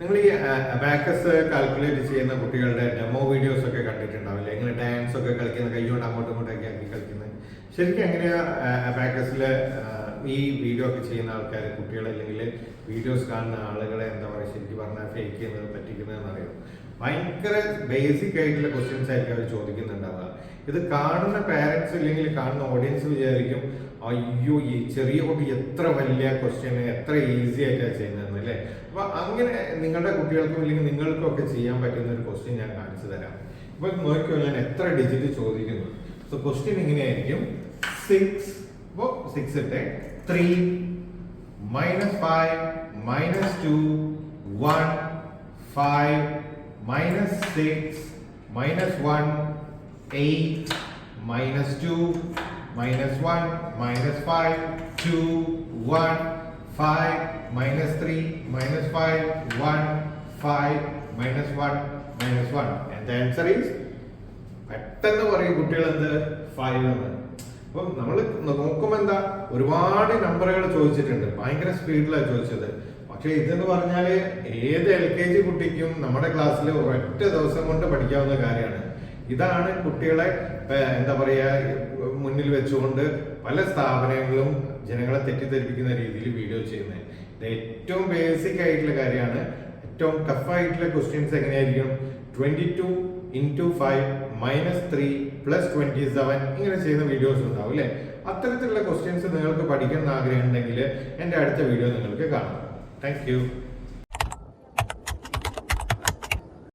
നിങ്ങൾ ഈ abacus calculate ചെയ്യുന്ന കുട്ടികളുടെ ഡെമോ വീഡിയോസ് ഒക്കെ കണ്ടിട്ടുണ്ടാവില്ലേ? ഇങ്ങനെ ഡാൻസ് ഒക്കെ കളിക്കുന്ന, കൈകൊണ്ട് അങ്ങോട്ടും ഇങ്ങോട്ടൊക്കെ ആക്കി കളിക്കുന്നത്. ശരിക്കും എങ്ങനെയാ അബാക്കസിൽ ഈ വീഡിയോ ഒക്കെ ചെയ്യുന്ന ആൾക്കാർ, കുട്ടികളെ അല്ലെങ്കിൽ വീഡിയോസ് കാണുന്ന ആളുകളെ എന്താ പറയുക, ശരിക്കും പറഞ്ഞാൽ ഫേക്ക് ചെയ്യുന്നത്, പറ്റിക്കുന്നതെന്ന് അറിയാം. ഭയങ്കര ബേസിക് ആയിട്ടുള്ള ക്വസ്റ്റ്യൻസ് ആയിരിക്കും അവർ ചോദിക്കുന്നുണ്ടാവുക. ഇത് കാണുന്ന പാരന്റ്സ് അല്ലെങ്കിൽ കാണുന്ന ഓഡിയൻസ് വിചാരിക്കും, അയ്യോ ഈ ചെറിയ കുട്ടി എത്ര വലിയ ക്വസ്റ്റ്യൻ എത്ര ഈസി ആയിട്ടാണ് ചെയ്യുന്നതെന്ന് അല്ലേ. അപ്പൊ അങ്ങനെ നിങ്ങളുടെ കുട്ടികൾക്കും അല്ലെങ്കിൽ നിങ്ങൾക്കും ഒക്കെ ചെയ്യാൻ പറ്റുന്ന ഒരു ക്വസ്റ്റ്യൻ ഞാൻ കാണിച്ചു തരാം. ഇപ്പൊ നോക്കിയോ, ഞാൻ എത്ര ഡിജിറ്റ് ചോദിക്കുന്നു. സോ ക്വസ്റ്റ്യൻ ഇങ്ങനെയായിരിക്കും. 6 അപ്പോൾ 6 ഇട്ടെ 3 -5 -2 1 5 -6 -1 8 -2 -1 -5 2 1 5 -3 -5 1 5 -1 -1 and the answer is പെട്ടെന്ന് പറയും കുട്ടികൾ എന്ത് 5 എന്ന്. അപ്പം നമ്മൾ നോക്കുമ്പോൾ എന്താ, ഒരുപാട് നമ്പറുകൾ ചോദിച്ചിട്ടുണ്ട്, ഭയങ്കര സ്പീഡിലാണ് ചോദിച്ചത്. പക്ഷെ ഇതെന്ന് പറഞ്ഞാല് ഏത് LKG കുട്ടിക്കും നമ്മുടെ ക്ലാസ്സിൽ ഒരൊറ്റ ദിവസം കൊണ്ട് പഠിക്കാവുന്ന കാര്യമാണ്. ഇതാണ് കുട്ടികളെ എന്താ പറയാ മുന്നിൽ വെച്ചുകൊണ്ട് പല സ്ഥാപനങ്ങളും ജനങ്ങളെ തെറ്റിദ്ധരിപ്പിക്കുന്ന രീതിയിൽ വീഡിയോ ചെയ്യുന്നത്. ഇത് ഏറ്റവും ബേസിക് ആയിട്ടുള്ള കാര്യമാണ്. ഏറ്റവും ടഫ് ആയിട്ടുള്ള ക്വസ്റ്റ്യൻസ് എങ്ങനെയായിരിക്കും, 22 × 5 -3 + 27 ഇങ്ങനെ ചെയ്യുന്ന വീഡിയോസ് ഉണ്ടാവും അല്ലേ. അത്തരത്തിലുള്ള ക്വസ്റ്റ്യൻസ് നിങ്ങൾക്ക് പഠിക്കണം എന്ന് ആഗ്രഹം ഉണ്ടെങ്കിൽ എൻ്റെ അടുത്ത വീഡിയോ നിങ്ങൾക്ക് കാണാം. Thank you.